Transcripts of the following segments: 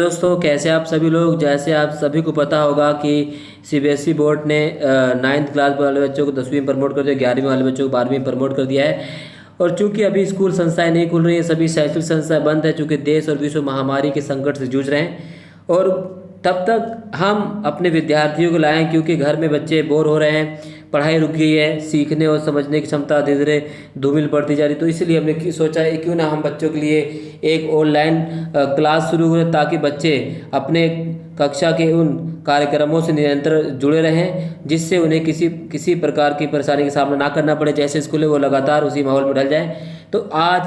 दोस्तों, कैसे आप सभी लोग। जैसे आप सभी को पता होगा कि सीबीएसई बोर्ड ने 9th क्लास वाले बच्चों को 10वीं में प्रमोट कर दिया, 11वीं वाले बच्चों को 12वीं में प्रमोट कर दिया है। और चूंकि अभी स्कूल संस्थाएं नहीं खुल रही हैं, सभी शैक्षिक संस्थाएं बंद है, चूंकि देश और विश्व महामारी के संकट से जूझ रहे हैं। और तब तक हम अपने विद्यार्थियों को लाएं, क्योंकि घर में बच्चे बोर हो रहे हैं, पढ़ाई रुक गई है, सीखने और समझने की क्षमता धीरे धीरे धूमिल पड़ती जा रही। तो इसलिए हमने सोचा है क्यों ना हम बच्चों के लिए एक ऑनलाइन क्लास शुरू करें, ताकि बच्चे अपने कक्षा के उन कार्यक्रमों से निरंतर जुड़े रहें, जिससे उन्हें किसी प्रकार की परेशानी का सामना ना करना पड़े। जैसे स्कूल है वो लगातार उसी माहौल में ढल जाए। तो आज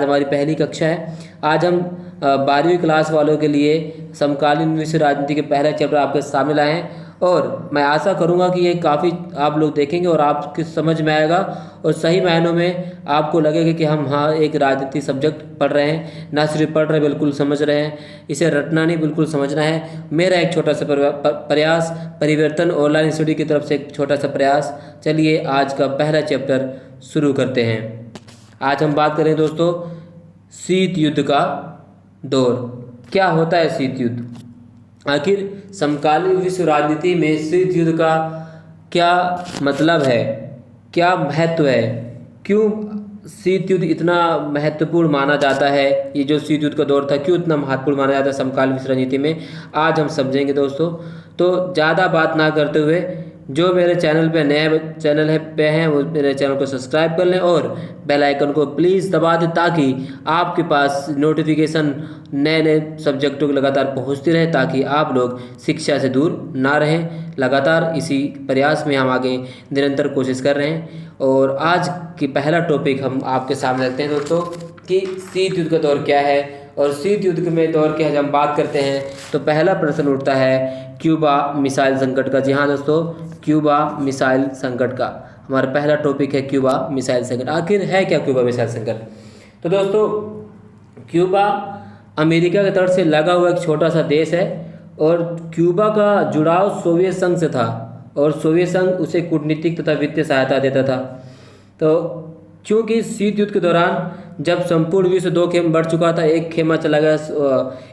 हमारी पहली कक्षा है। आज हम 12वीं क्लास वालों के लिए समकालीन विश्व राजनीति के पहला चैप्टर आपके सामने लाए हैं। और मैं आशा करूंगा कि ये काफ़ी आप लोग देखेंगे और आपकी समझ में आएगा, और सही मायनों में आपको लगेगा कि हम एक राजनीति सब्जेक्ट पढ़ रहे हैं। ना सिर्फ पढ़ रहे, बिल्कुल समझ रहे हैं। इसे रटना नहीं, बिल्कुल समझना है। मेरा एक छोटा सा प्रयास, परिवर्तन ऑनलाइन स्टडी की तरफ से एक छोटा सा प्रयास। चलिए आज का पहला चैप्टर शुरू करते हैं। आज हम बात करें दोस्तों शीत युद्ध का दौर। क्या होता है शीत युद्ध? आखिर समकालीन विश्व राजनीति में शीत युद्ध का क्या मतलब है, क्या महत्व है, क्यों शीत युद्ध इतना महत्वपूर्ण माना जाता है? ये जो शीत युद्ध का दौर था क्यों इतना महत्वपूर्ण माना जाता है समकालीन विश्व राजनीति में, आज हम समझेंगे दोस्तों। तो ज़्यादा बात ना करते हुए, जो मेरे चैनल पे नए चैनल पे हैं वो मेरे चैनल को सब्सक्राइब कर लें और बेल आइकन को प्लीज़ दबा दें, ताकि आपके पास नोटिफिकेशन नए नए सब्जेक्टों की लगातार पहुंचती रहे, ताकि आप लोग शिक्षा से दूर ना रहें। लगातार इसी प्रयास में हम आगे निरंतर कोशिश कर रहे हैं। और आज की पहला टॉपिक हम आपके सामने रखते हैं दोस्तों कि शीत युद्ध का दौर क्या है। और शीत युद्ध में दौर की जब हम बात करते हैं तो पहला प्रश्न उठता है क्यूबा मिसाइल संकट का। जी हाँ दोस्तों, क्यूबा मिसाइल संकट का हमारा पहला टॉपिक है, क्यूबा मिसाइल संकट। आखिर है क्या क्यूबा मिसाइल संकट? तो दोस्तों, क्यूबा अमेरिका के तट से लगा हुआ एक छोटा सा देश है, और क्यूबा का जुड़ाव सोवियत संघ से था, और सोवियत संघ उसे कूटनीतिक तथा वित्तीय सहायता देता था। तो क्योंकि शीत युद्ध के दौरान जब संपूर्ण विश्व 2 खेमे बढ़ चुका था, एक खेमा चला गया,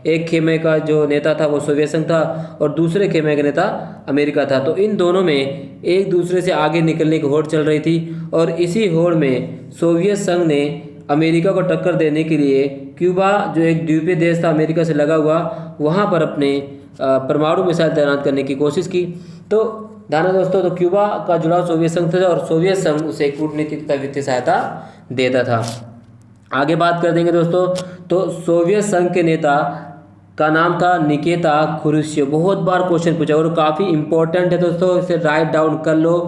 एक खेमे का जो नेता था वो सोवियत संघ था और दूसरे खेमे का नेता अमेरिका था। तो इन दोनों में एक दूसरे से आगे निकलने की होड़ चल रही थी, और इसी होड़ में सोवियत संघ ने अमेरिका को टक्कर देने के लिए क्यूबा, जो एक द्वीपीय देश था अमेरिका से लगा हुआ, वहाँ पर अपने परमाणु मिसाइल तैनात करने की कोशिश की। तो ध्यान है दोस्तों, तो क्यूबा का जुड़ाव सोवियत संघ से, और सोवियत संघ उसे कूटनीतिक तथा वित्तीय सहायता देता था। आगे बात कर देंगे दोस्तों, तो सोवियत संघ के नेता का नाम था निकिता खुरुश्चेव। बहुत बार क्वेश्चन पूछा और काफ़ी इंपॉर्टेंट है दोस्तों, इसे राइट डाउन कर लो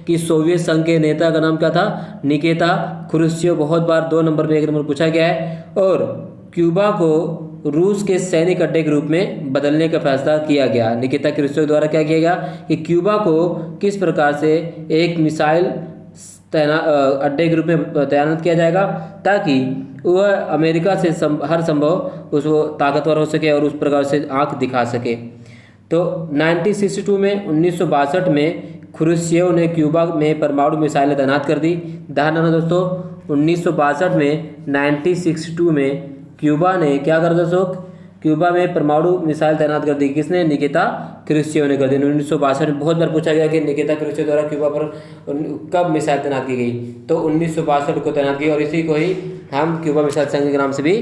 कि सोवियत संघ के नेता का नाम क्या था? निकिता खुरुश्चेव। बहुत बार 2 नंबर में 1 नंबर पूछा गया है। और क्यूबा को रूस के सैनिक अड्डे के रूप में बदलने का फैसला किया गया। निकिता खुरुश्चेव द्वारा क्या किया गया कि क्यूबा को किस प्रकार से एक मिसाइल अड्डे के रूप में तैनात किया जाएगा, ताकि वह अमेरिका से हर संभव उसको ताकतवर हो सके और उस प्रकार से आंख दिखा सके। तो 1962 में 1962 में खुरुश्चेव ने क्यूबा में परमाणु मिसाइलें तैनात कर दी। ध्यान रखना दोस्तों, 1962 में 1962 में क्यूबा ने क्या कर दोस्तों? क्यूबा में परमाणु मिसाइल तैनात कर दी। किसने? निकिता खुरुश्चेव ने कर दी 1962 में। बहुत बार पूछा गया कि निकिता खुरुश्चेव द्वारा क्यूबा पर कब मिसाइल तैनात की गई, तो 1962 को तैनात की, और इसी को ही हम क्यूबा मिसाइल संघ के नाम से भी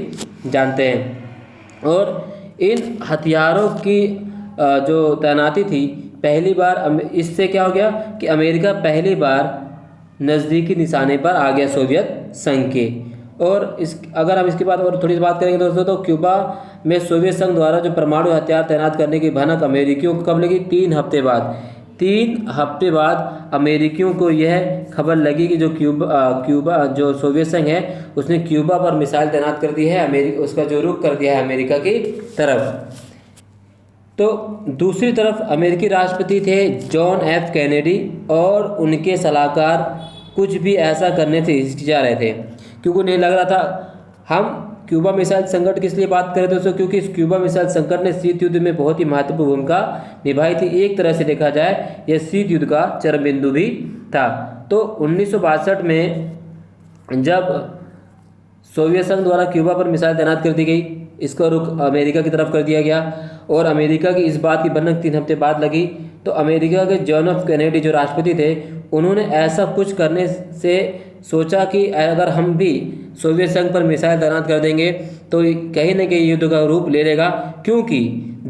जानते हैं। और इन हथियारों की जो तैनाती थी, पहली बार इससे क्या हो गया कि अमेरिका पहली बार नज़दीकी निशाने पर आ गया सोवियत संघ के। और अगर हम इसके बाद और थोड़ी सी बात करेंगे दोस्तों, तो क्यूबा में सोवियत संघ द्वारा जो परमाणु हथियार तैनात करने की भनक अमेरिकियों को कब लगी? 3 हफ्ते बाद। 3 हफ्ते बाद अमेरिकियों को यह खबर लगी कि जो क्यूबा जो सोवियत संघ है उसने क्यूबा पर मिसाइल तैनात कर दी है, उसका जो रुख कर दिया है अमेरिका की तरफ। तो दूसरी तरफ अमेरिकी राष्ट्रपति थे जॉन एफ कैनेडी, और उनके सलाहकार कुछ भी ऐसा करने से हिचकिचा रहे थे, क्योंकि उन्हें लग रहा था। हम क्यूबा मिसाइल संकट किस लिए बात करें दोस्तों? क्योंकि इस क्यूबा मिसाइल संकट ने शीत युद्ध में बहुत ही महत्वपूर्ण भूमिका निभाई थी। एक तरह से देखा जाए यह शीत युद्ध का चरम बिंदु भी था। तो 1962 में जब सोवियत संघ द्वारा क्यूबा पर मिसाइल तैनात कर दी गई, इसका रुख अमेरिका की तरफ कर दिया गया। और अमेरिका की इस बात की भनक 3 हफ्ते बाद लगी तो अमेरिका के जॉन एफ कैनेडी जो राष्ट्रपति थे, उन्होंने ऐसा कुछ करने से सोचा कि अगर हम भी सोवियत संघ पर मिसाइल तैनात कर देंगे तो कहीं ना कहीं युद्ध का रूप ले लेगा, क्योंकि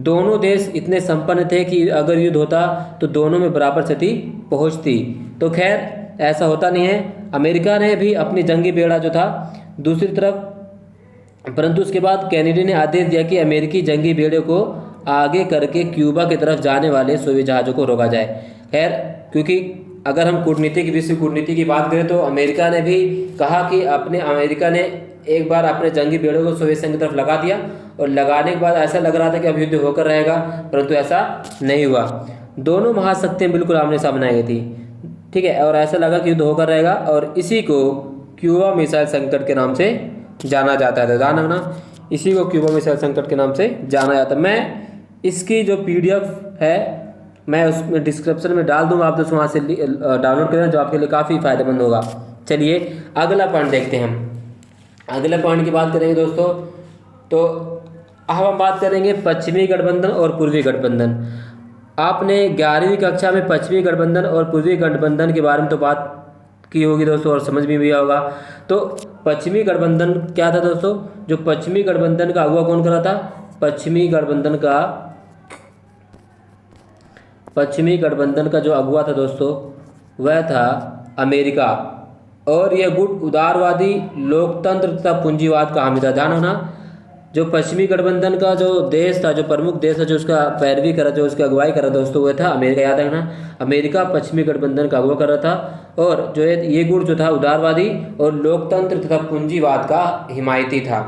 दोनों देश इतने संपन्न थे कि अगर युद्ध होता तो दोनों में बराबर स्थिति पहुंचती। तो खैर ऐसा होता नहीं है। अमेरिका ने भी अपनी जंगी बेड़ा जो था दूसरी तरफ, परंतु उसके बाद कैनेडी ने आदेश दिया कि अमेरिकी जंगी बेड़े को आगे करके क्यूबा की तरफ जाने वाले सोवियत जहाज़ों को रोका जाए। खैर, क्योंकि अगर हम कूटनीतिक विश्व कूटनीति की बात करें तो अमेरिका ने भी कहा कि अमेरिका ने एक बार अपने जंगी बेड़ों को सोवियत संघ की तरफ लगा दिया और लगाने के बाद ऐसा लग रहा था कि अब युद्ध होकर रहेगा, परंतु ऐसा नहीं हुआ। दोनों महाशक्तियाँ बिल्कुल आमने सामने आई थी, ठीक है, और ऐसा लगा कि युद्ध होकर रहेगा और इसी को क्यूबा मिसाइल संकट के नाम से जाना जाता है। ध्यान रखना, इसी को क्यूबा मिसाइल संकट के नाम से जाना जाता है। मैं इसकी जो PDF है मैं उसमें डिस्क्रिप्शन में डाल दूंगा, आप दोस्तों वहाँ से डाउनलोड करें, जो आपके लिए काफ़ी फायदेमंद होगा। चलिए अगला पॉइंट देखते हैं हम। अगले पॉइंट की बात करेंगे दोस्तों, तो अब हम बात करेंगे पश्चिमी गठबंधन और पूर्वी गठबंधन। आपने 11वीं कक्षा में पश्चिमी गठबंधन और पूर्वी गठबंधन के बारे में तो बात की होगी दोस्तों और समझ में भी आया होगा। तो पश्चिमी गठबंधन क्या था दोस्तों? जो पश्चिमी गठबंधन का अगुवा कौन करा था? पश्चिमी गठबंधन का जो अगुवा था दोस्तों वह था अमेरिका, और यह गुट उदारवादी लोकतंत्र तथा पूंजीवाद का हामी था। ध्यान होना, जो पश्चिमी गठबंधन का जो देश था, जो प्रमुख देश था, जो उसका पैरवी करा, जो उसका अगुवाई करा दोस्तों, वह था अमेरिका। याद रखना, अमेरिका पश्चिमी गठबंधन का अगुवा कर रहा था, और जो ये गुट जो था उदारवादी और लोकतंत्र तथा पूंजीवाद का हिमायती था।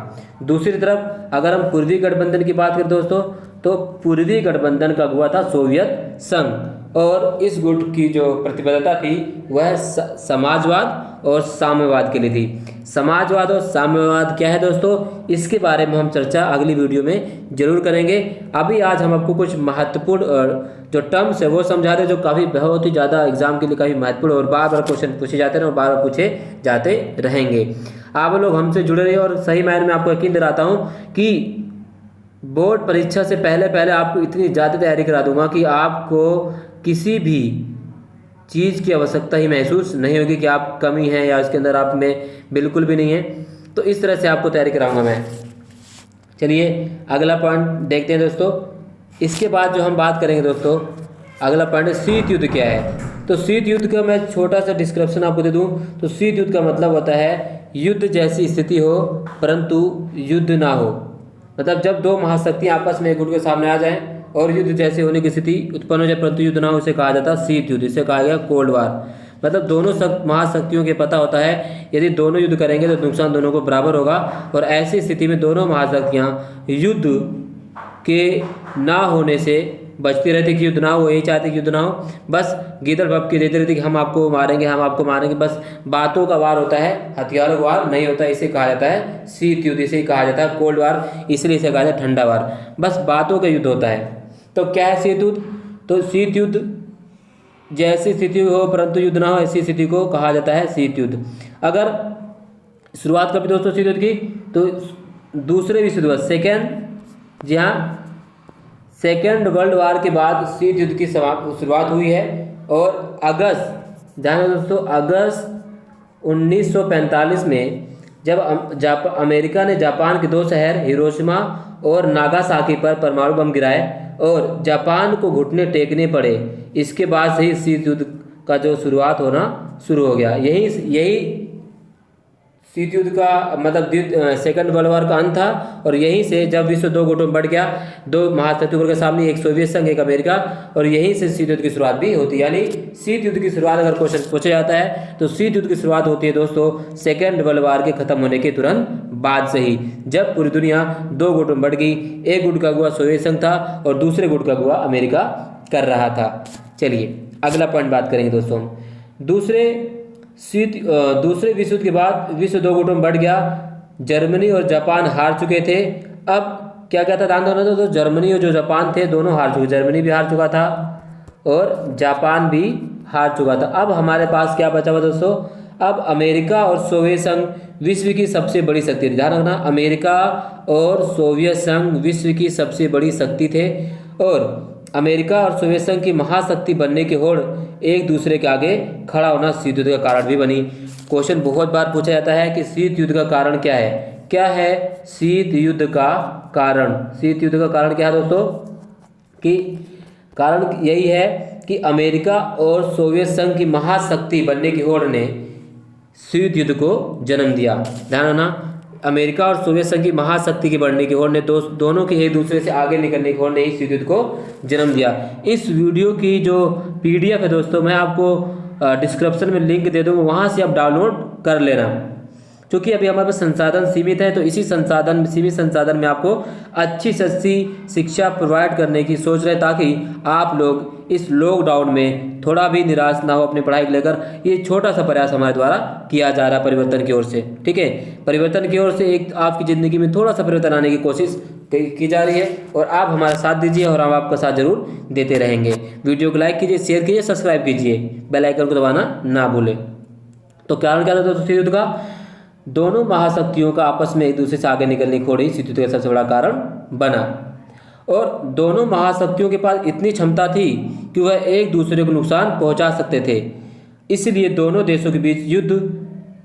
दूसरी तरफ अगर हम पूर्वी गठबंधन की बात करें दोस्तों, तो पूर्वी गठबंधन का अगुवा था सोवियत संघ, और इस गुट की जो प्रतिबद्धता थी वह समाजवाद और साम्यवाद के लिए थी। समाजवाद और साम्यवाद क्या है दोस्तों, इसके बारे में हम चर्चा अगली वीडियो में जरूर करेंगे। अभी आज हम आपको कुछ महत्वपूर्ण जो टर्म्स है वो समझा रहे हैं, जो काफ़ी बहुत ही ज़्यादा एग्जाम के लिए काफ़ी महत्वपूर्ण और बार बार क्वेश्चन पूछे जाते हैं और बार बार पूछे जाते रहेंगे। आप लोग हमसे जुड़े रहिए, और सही मायने में आपको यकीन दिलाता हूँ कि बोर्ड परीक्षा से पहले आपको इतनी ज़्यादा तैयारी करा दूंगा कि आपको किसी भी चीज़ की आवश्यकता ही महसूस नहीं होगी कि आप कमी है या उसके अंदर आप में बिल्कुल भी नहीं है। तो इस तरह से आपको तैयारी कराऊंगा मैं। चलिए अगला पॉइंट देखते हैं दोस्तों। इसके बाद जो हम बात करेंगे दोस्तों, अगला पॉइंट है शीत युद्ध क्या है। तो शीत युद्ध का मैं छोटा सा डिस्क्रिप्शन आपको दे दूं तो शीत युद्ध का मतलब होता है युद्ध जैसी स्थिति हो परंतु युद्ध ना हो। मतलब जब दो महाशक्तियाँ आपस में एक गुट के सामने आ जाएं और युद्ध जैसे होने की स्थिति उत्पन्न हो जाए परंतु युद्ध ना हो, उसे कहा जाता है शीत युद्ध। इसे कहा गया कोल्ड वार। मतलब दोनों महाशक्तियों के पता होता है यदि दोनों युद्ध करेंगे तो नुकसान दोनों को बराबर होगा, और ऐसी स्थिति में दोनों महाशक्तियाँ युद्ध के ना होने से बचती रहती कि युद्ध ना हो, यही चाहते कि युद्ध ना हो। बस गीदड़ भप की देती रहती कि हम आपको मारेंगे, बस बातों का वार होता है, हथियारों का वार नहीं होता। इसे कहा जाता है शीत युद्ध, इसे कहा जाता है कोल्ड वार, इसलिए इसे कहा जाता है ठंडा वार। बस बातों का युद्ध होता है। तो क्या है शीत युद्ध? तो शीत युद्ध जैसी स्थिति हो परंतु युद्ध ना हो, ऐसी स्थिति को कहा जाता है शीत युद्ध। अगर शुरुआत कभी दोस्तों शीत युद्ध की, तो दूसरे विश्व युद्ध सेकेंड वर्ल्ड वार के बाद शीत युद्ध की शुरुआत हुई है। और अगस्त, ध्यान रखो दोस्तों, अगस्त 1945 में जब अमेरिका ने जापान के 2 शहर हिरोशिमा और नागासाकी पर परमाणु बम गिराए और जापान को घुटने टेकने पड़े, इसके बाद से ही शीत युद्ध का जो शुरुआत होना शुरू हो गया। यही शीत युद्ध का मतलब सेकंड वर्ल्ड वॉर का अंत था। और यहीं से जब विश्व 2 गुटों में बढ़ गया, 2 महाशक्तियों के सामने, एक सोवियत संघ एक अमेरिका, और यहीं से शीत युद्ध की शुरुआत भी होती है। यानी शीत युद्ध की शुरुआत अगर क्वेश्चन पूछा जाता है तो शीत युद्ध की शुरुआत होती है दोस्तों सेकेंड वर्ल्ड वॉर के खत्म होने के तुरंत बाद से ही, जब पूरी दुनिया 2 गुटों में बढ़ गई। एक गुट का अगुवा सोवियत संघ था और दूसरे गुट का अगुवा अमेरिका कर रहा था। चलिए अगला पॉइंट बात करेंगे दोस्तों। दूसरे विश्व युद्ध के बाद विश्व 2 गुटों में बढ़ गया। जर्मनी और जापान हार चुके थे। अब क्या था ध्यान देना, तो जर्मनी और जो जापान थे दोनों हार चुके, जर्मनी भी हार चुका था और जापान भी हार चुका था। अब हमारे पास क्या बचा हुआ दोस्तों? अब अमेरिका और सोवियत संघ विश्व की सबसे बड़ी शक्ति थी। ध्यान रखना, अमेरिका और सोवियत संघ विश्व की सबसे बड़ी शक्ति थे और अमेरिका और सोवियत संघ की महाशक्ति बनने की होड़ एक दूसरे के आगे खड़ा होना शीत युद्ध का कारण भी बनी। क्वेश्चन बहुत बार पूछा जाता है कि शीत युद्ध का कारण क्या है? क्या है शीत युद्ध का कारण? शीत युद्ध का कारण क्या है दोस्तों? कि कारण यही है कि अमेरिका और सोवियत संघ की महाशक्ति बनने की होड़ ने शीत युद्ध को जन्म दिया। ध्यान रखना, अमेरिका और सोवियत संघ की महाशक्ति के बढ़ने की होड़ ने दोनों के एक दूसरे से आगे निकलने की होड़ ने ही शीत युद्ध को जन्म दिया। इस वीडियो की जो PDF है दोस्तों, मैं आपको डिस्क्रिप्शन में लिंक दे दूँगा, वहाँ से आप डाउनलोड कर लेना। क्योंकि अभी हमारे पास संसाधन सीमित है, तो इसी सीमित संसाधन में आपको अच्छी से अच्छी शिक्षा प्रोवाइड करने की सोच रहे, ताकि आप लोग इस लॉकडाउन में थोड़ा भी निराश ना हो अपनी पढ़ाई को लेकर। ये छोटा सा प्रयास हमारे द्वारा किया जा रहा है परिवर्तन की ओर से। ठीक है, परिवर्तन की ओर से एक आपकी ज़िंदगी में थोड़ा सा परिवर्तन आने की कोशिश की जा रही है और आप हमारा साथ दीजिए और हम आपका साथ जरूर देते रहेंगे। वीडियो को लाइक कीजिए, शेयर कीजिए, सब्सक्राइब कीजिए, बेल आइकन को दबाना ना भूलें। तो कारण क्या था दोस्तों युद्ध का? दोनों महाशक्तियों का आपस में एक दूसरे से आगे निकलने की होड़ ही शीत युद्ध का सबसे बड़ा कारण बना। और दोनों महाशक्तियों के पास इतनी क्षमता थी कि वह एक दूसरे को नुकसान पहुंचा सकते थे। इसलिए दोनों देशों के बीच युद्ध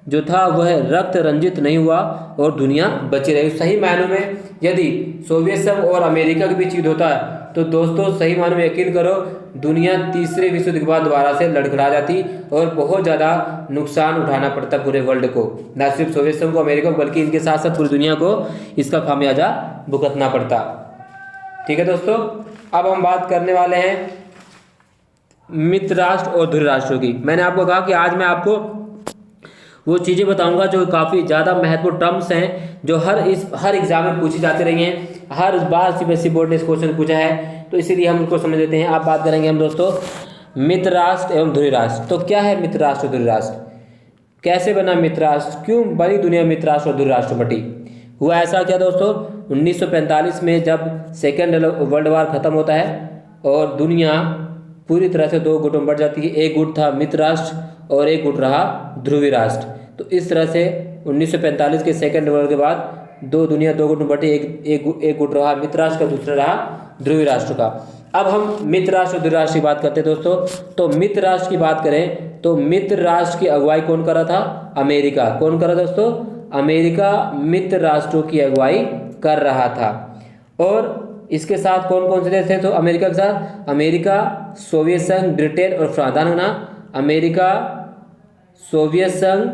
जो था वह रक्त रंजित नहीं हुआ और दुनिया बची रही। सही मायनों में यदि सोवियत संघ और अमेरिका के बीच युद्ध होता है तो दोस्तों सही मायनों में यकीन करो, दुनिया तीसरे विश्व युद्ध के बाद दोबारा से लड़खड़ा जाती और बहुत ज़्यादा नुकसान उठाना पड़ता पूरे वर्ल्ड को, न सिर्फ सोवियत संघ को, अमेरिका को, बल्कि इनके साथ साथ पूरी दुनिया को इसका खामियाजा भुगतना पड़ता। ठीक है दोस्तों, अब हम बात करने वाले हैं मित्र राष्ट्र और ध्रुव राष्ट्रों की। मैंने आपको कहा कि आज मैं आपको वो चीज़ें बताऊंगा जो काफ़ी ज़्यादा महत्वपूर्ण टर्म्स हैं, जो हर एग्जाम में पूछी जाती रही हैं। हर बार CBSE बोर्ड ने इस क्वेश्चन पूछा है, तो इसीलिए हम उनको समझ लेते हैं। आप बात करेंगे हम दोस्तों मित्र राष्ट्र एवं ध्रुव राष्ट्र। तो क्या है मित्र राष्ट्र और ध्रुव राष्ट्र? कैसे बना मित्र राष्ट्र? क्यों बड़ी दुनिया मित्र राष्ट्र और ध्रुव राष्ट्र बटी? हुआ ऐसा क्या दोस्तों, 1945 में जब सेकेंड वर्ल्ड वार खत्म होता है और दुनिया पूरी तरह से दो गुटों में बढ़ जाती है। एक गुट था मित्र राष्ट्र और एक गुट रहा ध्रुवीय राष्ट्र। तो इस तरह से 1945 के सेकेंड वर्ल्ड के बाद दुनिया दो गुट में बटी। एक गुट रहा मित्र राष्ट्र का, दूसरा रहा ध्रुवीय राष्ट्र का। अब हम मित्र राष्ट्र और ध्रुवीय राष्ट्र की बात करते हैं दोस्तों। तो मित्र राष्ट्र की बात करें तो मित्र राष्ट्र की अगुवाई कौन कर रहा था? अमेरिका। कौन कर रहा दोस्तों? अमेरिका मित्र राष्ट्रों की अगुवाई कर रहा था। और इसके साथ कौन कौन से देश थे? तो अमेरिका के साथ अमेरिका, सोवियत संघ, ब्रिटेन और फ्रांस। ध्यान रखना, अमेरिका, सोवियत संघ,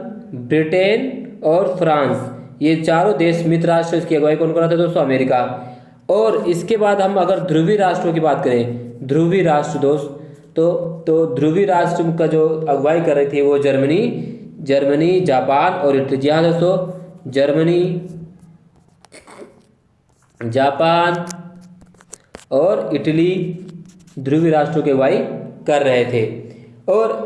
ब्रिटेन और फ्रांस, ये चारों देश मित्र राष्ट्र। इसकी अगुवाई कौन कर रहा था दोस्तों? अमेरिका। और इसके बाद हम अगर ध्रुवीय राष्ट्रों की बात करें, ध्रुवीय राष्ट्र दोस्त, तो ध्रुवीय राष्ट्र का जो अगुवाई कर रही थी वो जर्मनी, जापान और इटली। जी हाँ दोस्तों, जर्मनी, जापान और इटली ध्रुवीय राष्ट्रों की अगुवाई कर रहे थे। और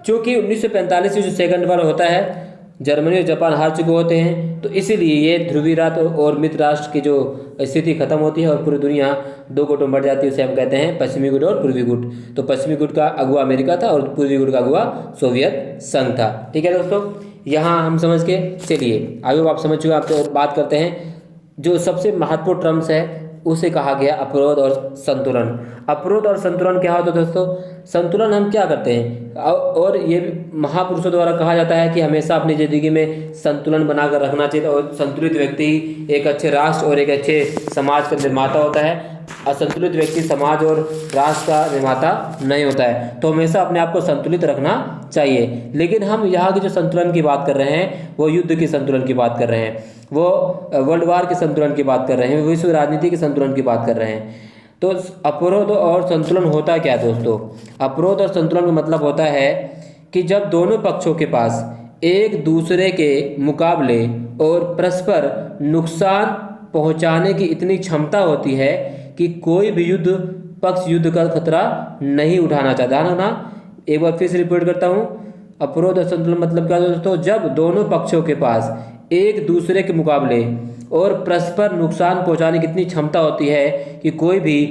चूंकि 1945 में जो सेकंड वार होता है, जर्मनी और जापान हार चुके होते हैं, तो इसीलिए ये ध्रुवीय राष्ट्र और मित्र राष्ट्र की जो स्थिति खत्म होती है और पूरी दुनिया दो गुटों में बढ़ जाती है। उसे हम कहते हैं पश्चिमी गुट और पूर्वी गुट। तो पश्चिमी गुट का अगुवा अमेरिका था और पूर्वी गुट का अगुवा सोवियत संघ था। ठीक है दोस्तों, यहाँ हम समझ के चलिए आगे आप समझ चुके। आपसे बात करते हैं जो सबसे महत्वपूर्ण टर्म्स है, उसे कहा गया अपरोध और संतुलन। अपरोध और संतुलन क्या होता है दोस्तों? संतुलन हम क्या करते हैं, और ये महापुरुषों द्वारा कहा जाता है कि हमेशा अपनी ज़िंदगी में संतुलन बनाकर रखना चाहिए। और संतुलित व्यक्ति ही एक अच्छे राष्ट्र और एक अच्छे समाज का निर्माता होता है। असंतुलित व्यक्ति समाज और राष्ट्र का निर्माता नहीं होता है। तो हमेशा अपने आप को संतुलित रखना चाहिए। लेकिन हम यहाँ की जो संतुलन की बात कर रहे हैं वो युद्ध के संतुलन की बात कर रहे हैं, वो वर्ल्ड वार के संतुलन की बात कर रहे हैं, विश्व राजनीति के संतुलन की बात कर रहे हैं। तो अपरोध और संतुलन होता क्या है दोस्तों? अपरोध और संतुलन का मतलब होता है कि जब दोनों पक्षों के पास एक दूसरे के मुकाबले और परस्पर नुकसान पहुंचाने की इतनी क्षमता होती है कि कोई भी युद्ध पक्ष युद्ध का खतरा नहीं उठाना चाहता है ना। एक बार फिर से रिपीट करता हूँ, अपरोध और संतुलन मतलब क्या दोस्तों? जब दोनों पक्षों के पास एक दूसरे के मुकाबले और परस्पर नुकसान पहुंचाने की इतनी क्षमता होती है कि कोई भी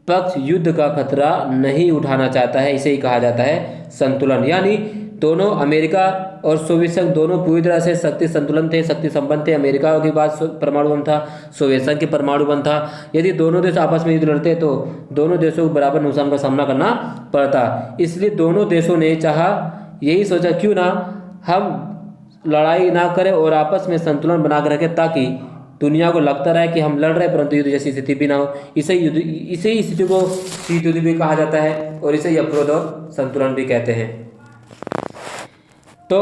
पक्ष युद्ध का खतरा नहीं उठाना चाहता है, इसे ही कहा जाता है संतुलन। यानी दोनों अमेरिका और सोवियत संघ दोनों पूरी तरह से शक्ति संतुलन थे, शक्ति संपन्न थे। अमेरिका के पास परमाणु बम था, सोवियत संघ के परमाणु बम था। यदि दोनों देश आपस में युद्ध लड़ते तो दोनों देशों को बराबर नुकसान का सामना करना पड़ता। इसलिए दोनों देशों ने यही सोचा क्यों ना हम लड़ाई ना करें और आपस में संतुलन बना कर रखें, ताकि दुनिया को लगता रहे कि हम लड़ रहे हैं परंतु युद्ध जैसी स्थिति भी ना हो। इसे स्थिति को शीत युद्ध भी कहा जाता है और इसे अवरोध और संतुलन भी कहते हैं। तो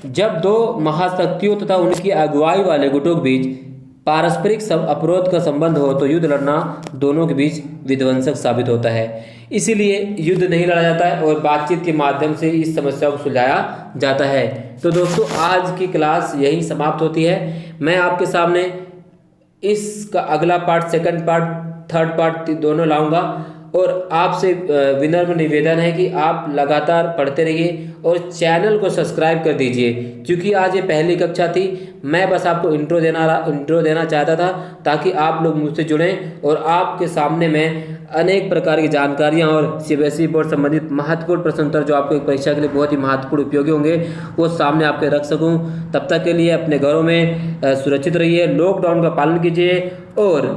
जब दो महाशक्तियों तथा उनकी अगुवाई वाले गुटों के बीच पारस्परिक अवरोध का संबंध हो तो युद्ध लड़ना दोनों के बीच विध्वंसक साबित होता है। इसीलिए युद्ध नहीं लड़ा जाता है और बातचीत के माध्यम से इस समस्या को सुलझाया जाता है। तो दोस्तों, आज की क्लास यही समाप्त होती है। मैं आपके सामने इसका अगला part, second part, third part दोनों लाऊंगा और आपसे विनम्र निवेदन है कि आप लगातार पढ़ते रहिए और चैनल को सब्सक्राइब कर दीजिए। क्योंकि आज ये पहली कक्षा थी, मैं बस आपको इंट्रो देना चाहता था ताकि आप लोग मुझसे जुड़ें और आपके सामने मैं अनेक प्रकार की जानकारियां और सीबीएसई बोर्ड संबंधित महत्वपूर्ण प्रश्न उत्तर जो आपको एक परीक्षा के लिए बहुत ही महत्वपूर्ण उपयोगी होंगे वो सामने आपके रख सकूं। तब तक के लिए अपने घरों में सुरक्षित रहिए, लॉकडाउन का पालन कीजिए और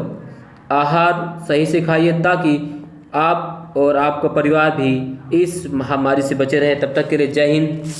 आहार सही से खाइए ताकि आप और आपका परिवार भी इस महामारी से बचे रहे। तब तक के लिए जय हिंद,